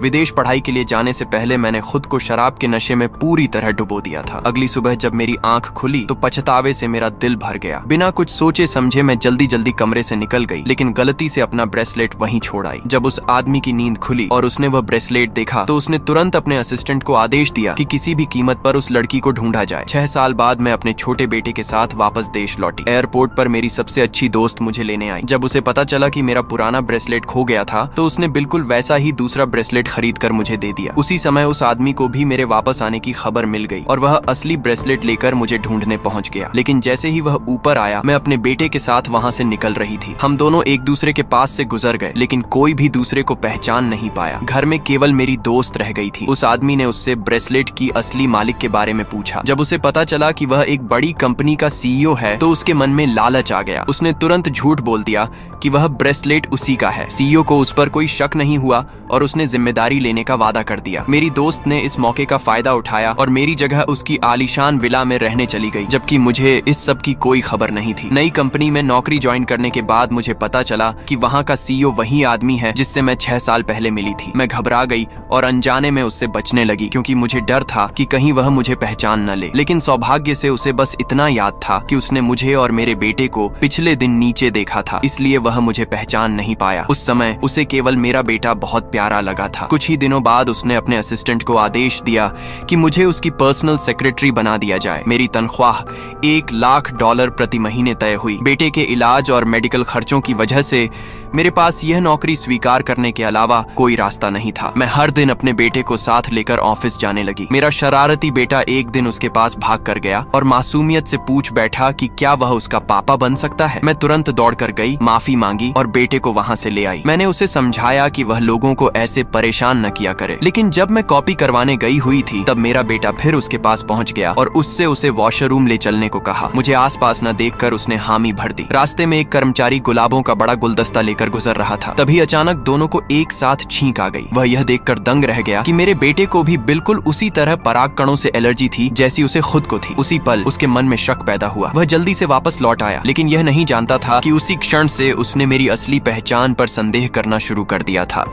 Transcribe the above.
विदेश पढ़ाई के लिए जाने से पहले मैंने खुद को शराब के नशे में पूरी तरह डुबो दिया था। अगली सुबह जब मेरी आंख खुली तो पछतावे से मेरा दिल भर गया। बिना कुछ सोचे समझे मैं जल्दी जल्दी कमरे से निकल गई, लेकिन गलती से अपना ब्रेसलेट वहीं छोड़ आई। जब उस आदमी की नींद खुली और उसने वह ब्रेसलेट देखा तो उसने तुरंत अपने असिस्टेंट को आदेश दिया कि किसी भी कीमत पर उस लड़की को ढूंढा जाए। 6 साल बाद मैं अपने छोटे बेटे के साथ वापस देश लौटी। एयरपोर्ट पर मेरी सबसे अच्छी दोस्त मुझे लेने आई। जब उसे पता चला कि मेरा पुराना ब्रेसलेट खो गया था तो उसने बिल्कुल वैसा ही दूसरा ब्रेसलेट खरीद कर मुझे दे दिया। उसी समय उस आदमी को भी मेरे वापस आने की खबर मिल गई और वह असली ब्रेसलेट लेकर मुझे ढूंढने पहुंच गया। लेकिन जैसे ही वह ऊपर आया, मैं अपने बेटे के साथ वहां से निकल रही थी। हम दोनों एक दूसरे के पास से गुजर गए, लेकिन कोई भी दूसरे को पहचान नहीं पाया। घर में केवल मेरी दोस्त रह गई थी। उस आदमी ने उससे ब्रेसलेट की असली मालिक के बारे में पूछा। जब उसे पता चला कि वह एक बड़ी कंपनी का सीईओ है तो उसके मन में लालच आ गया। उसने तुरंत झूठ बोल दिया कि वह ब्रेसलेट उसी का है। सीईओ को उस पर कोई शक नहीं हुआ और उसने जिम्मेदारी लेने का वादा कर दिया। मेरी दोस्त ने इस मौके का फायदा उठाया और मेरी जगह उसकी आलीशान विला में रहने चली गई, जबकि मुझे इस सब की कोई खबर नहीं थी। नई कंपनी में नौकरी ज्वाइन करने के बाद मुझे पता चला कि वहाँ का सीईओ वही आदमी है जिससे मैं 6 साल पहले मिली थी। मैं घबरा गई और अनजाने में उससे बचने लगी, क्योंकि मुझे डर था कि कहीं वह मुझे पहचान न ले। लेकिन सौभाग्य से उसे बस इतना याद था कि उसने मुझे और मेरे बेटे को पिछले दिन नीचे देखा था, इसलिए वह मुझे पहचान नहीं पाया। उस समय उसे केवल मेरा बेटा बहुत प्यारा लगा था। कुछ ही दिनों बाद उसने अपने असिस्टेंट को आदेश दिया कि मुझे उसकी पर्सनल सेक्रेटरी बना दिया जाए। मेरी तनख्वाह $1,00,000 प्रति महीने तय हुई। बेटे के इलाज और मेडिकल खर्चों की वजह से मेरे पास यह नौकरी स्वीकार करने के अलावा कोई रास्ता नहीं था। मैं हर दिन अपने बेटे को साथ लेकर ऑफिस जाने लगी। मेरा शरारती बेटा एक दिन उसके पास भाग कर गया और मासूमियत से पूछ बैठा कि क्या वह उसका पापा बन सकता है। मैं तुरंत दौड़कर गई, माफी मांगी और बेटे को वहाँ से ले आई। मैंने उसे समझाया कि वह लोगों को ऐसे परेशान न किया करे। लेकिन जब मैं कॉपी करवाने गई हुई थी तब मेरा बेटा फिर उसके पास पहुँच गया और उससे उसे वॉशरूम ले चलने को कहा। मुझे आसपास न देखकर उसने हामी भर दी। रास्ते में एक कर्मचारी गुलाबों का बड़ा गुलदस्ता लेकर गुजर रहा था। तभी अचानक दोनों को एक साथ छींक आ गई। वह यह देखकर दंग रह गया कि मेरे बेटे को भी बिल्कुल उसी तरह पराग कणों से एलर्जी थी जैसी उसे खुद को थी। उसी पल उसके मन में शक पैदा हुआ। वह जल्दी से वापस लौट आया, लेकिन यह नहीं जानता था कि उसी क्षण से उसने मेरी असली पहचान पर संदेह करना शुरू कर दिया था।